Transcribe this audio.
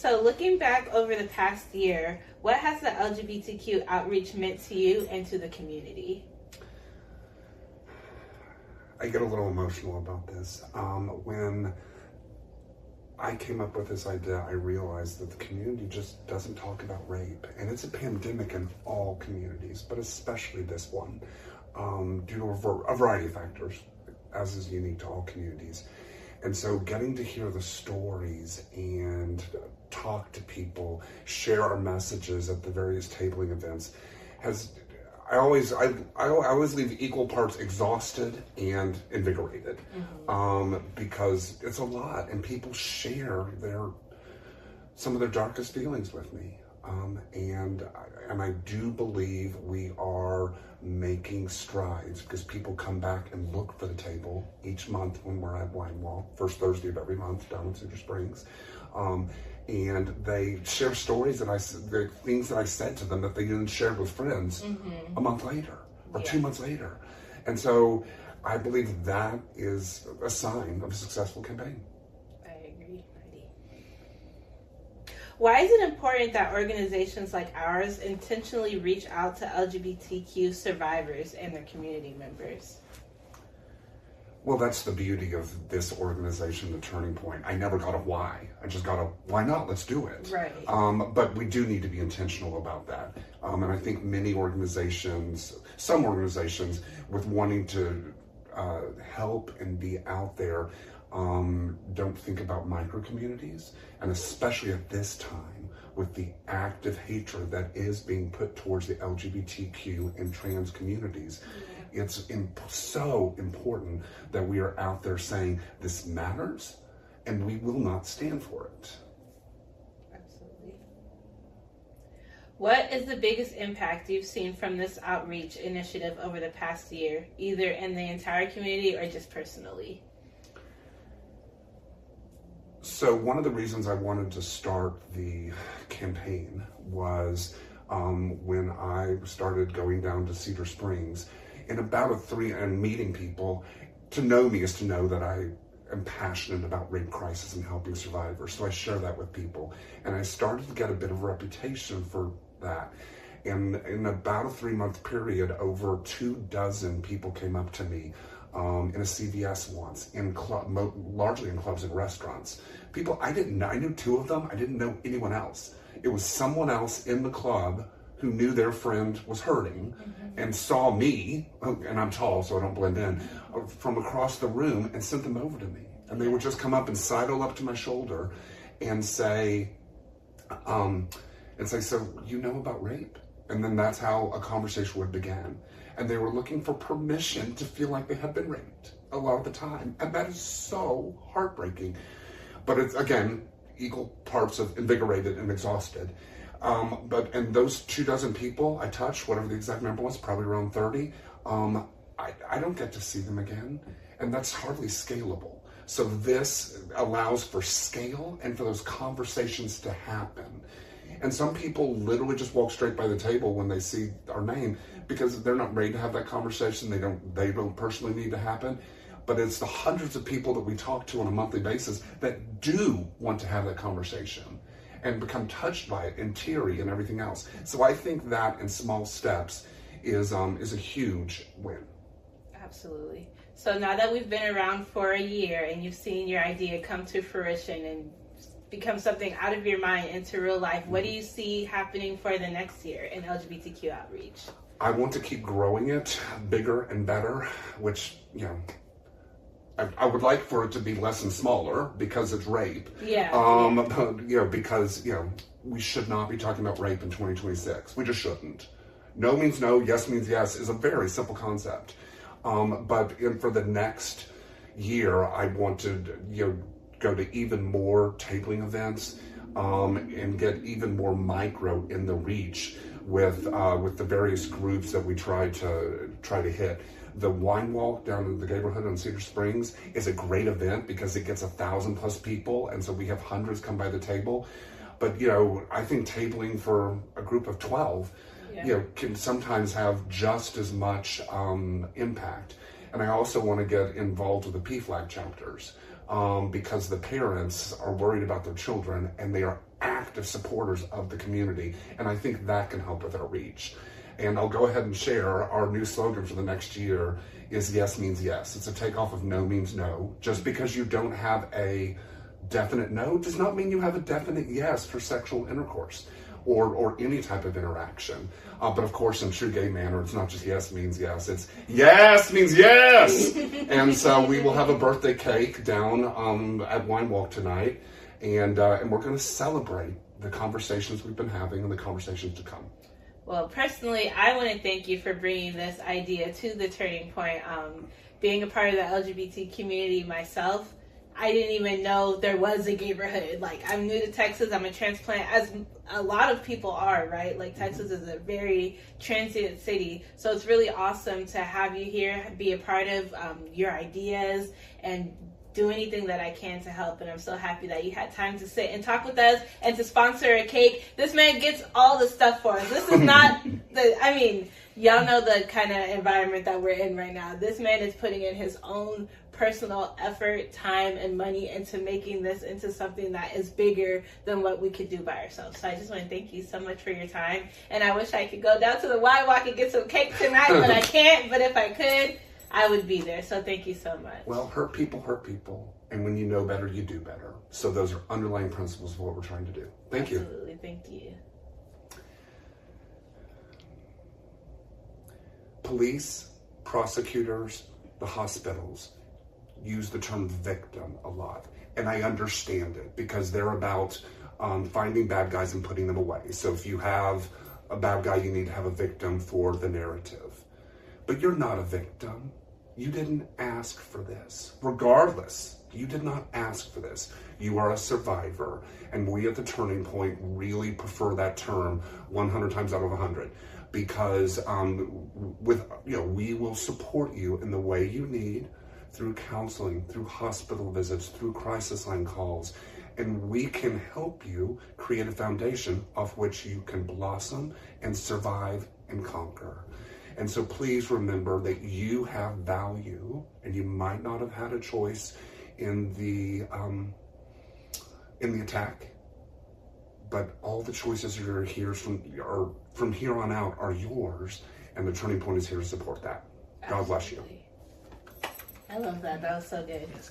So looking back over the past year, what has the LGBTQ outreach meant to you and to the community? I get a little emotional about this. When I came up with this idea, I realized that the community just doesn't talk about rape. And it's a pandemic in all communities, but especially this one, due to a variety of factors, as is unique to all communities. And so getting to hear the stories and talk to people, share our messages at the various tabling events I always leave equal parts exhausted and invigorated, because it's a lot, and people share some of their darkest feelings with me, and I do believe we are making strides, because people come back and look for the table each month when we're at Wine Walk, first Thursday of every month down in Cedar Springs. And they share stories the things that I said to them that they didn't share with friends a month later or 2 months later. And so I believe that is a sign of a successful campaign. I agree. Why is it important that organizations like ours intentionally reach out to LGBTQ survivors and their community members? Well, that's the beauty of this organization, the Turning Point. I never got a why. I just got a, why not? Let's do it. Right. But we do need to be intentional about that. And I think some organizations with wanting to help and be out there, don't think about micro communities. And especially at this time, with the active hatred that is being put towards the LGBTQ and trans communities. It's so important that we are out there saying this matters and we will not stand for it. Absolutely. What is the biggest impact you've seen from this outreach initiative over the past year, either in the entire community or just personally? So one of the reasons I wanted to start the campaign was when I started going down to Cedar Springs. And meeting people. To know me is to know that I am passionate about rape crisis and helping survivors. So I share that with people. And I started to get a bit of a reputation for that. And in about a 3-month period, over 24 people came up to me in a CVS once, largely in clubs and restaurants. People I didn't know. I knew 2 of them. I didn't know anyone else. It was someone else in the club who knew their friend was hurting and saw me, and I'm tall so I don't blend in, from across the room and sent them over to me. And they would just come up and sidle up to my shoulder and say, so you know about rape? And then that's how a conversation would begin. And they were looking for permission to feel like they had been raped a lot of the time. And that is so heartbreaking. But it's, again, equal parts of invigorated and exhausted. And those 24 people I touched, whatever the exact number was, probably around 30, I don't get to see them again, and that's hardly scalable. So this allows for scale and for those conversations to happen. And some people literally just walk straight by the table when they see our name because they're not ready to have that conversation. They don't personally need to happen. But it's the hundreds of people that we talk to on a monthly basis that do want to have that conversation and become touched by it and teary and everything else. So I think that in small steps is a huge win. Absolutely. So now that we've been around for a year and you've seen your idea come to fruition and become something out of your mind into real life, what do you see happening for the next year in LGBTQ outreach? I want to keep growing it bigger and better, which, I would like for it to be less and smaller because it's rape. Because we should not be talking about rape in 2026. We just shouldn't. No means no, yes means yes is a very simple concept. But for the next year, I want to go to even more tabling events and get even more micro in the reach with the various groups that we try to hit. The Wine Walk down in the neighborhood in Cedar Springs is a great event because it gets 1,000+ people, and so we have hundreds come by the table. But I think tabling for a group of 12, can sometimes have just as much impact. And I also want to get involved with the PFLAG chapters because the parents are worried about their children and they are active supporters of the community. And I think that can help with our reach. And I'll go ahead and share our new slogan for the next year is yes means yes. It's a takeoff of no means no. Just because you don't have a definite no does not mean you have a definite yes for sexual intercourse or any type of interaction. But of course, in true gay manner, it's not just yes means yes, it's yes means yes. And so we will have a birthday cake down at Wine Walk tonight, and we're going to celebrate the conversations we've been having and the conversations to come. Well, personally, I want to thank you for bringing this idea to the Turning Point. Being a part of the LGBT community myself, I didn't even know there was a neighborhood. Like, I'm new to Texas. I'm a transplant, as a lot of people are, right? Like, Texas is a very transient city. So it's really awesome to have you here, be a part of your ideas, and do anything that I can to help. And I'm so happy that you had time to sit and talk with us and to sponsor a cake. This man gets all the stuff for us. This is not y'all know the kind of environment that we're in right now. This man is putting in his own personal effort, time, and money into making this into something that is bigger than what we could do by ourselves. So I just want to thank you so much for your time. And I wish I could go down to the Wine Walk and get some cake tonight, but I can't. But if I could, I would be there. So thank you so much. Well, hurt people. And when you know better, you do better. So those are underlying principles of what we're trying to do. Thank you. Absolutely. Thank you. Police, prosecutors, the hospitals use the term victim a lot. And I understand it because they're about finding bad guys and putting them away. So if you have a bad guy, you need to have a victim for the narrative. But you're not a victim. You didn't ask for this. Regardless, you did not ask for this. You are a survivor. And we at the Turning Point really prefer that term 100 times out of 100. Because we will support you in the way you need, through counseling, through hospital visits, through crisis line calls, and we can help you create a foundation off which you can blossom and survive and conquer. And so please remember that you have value, and you might not have had a choice in the attack, but all the choices that are here from here on out are yours, and the Turning Point is here to support that. God bless you. I love that. That was so good.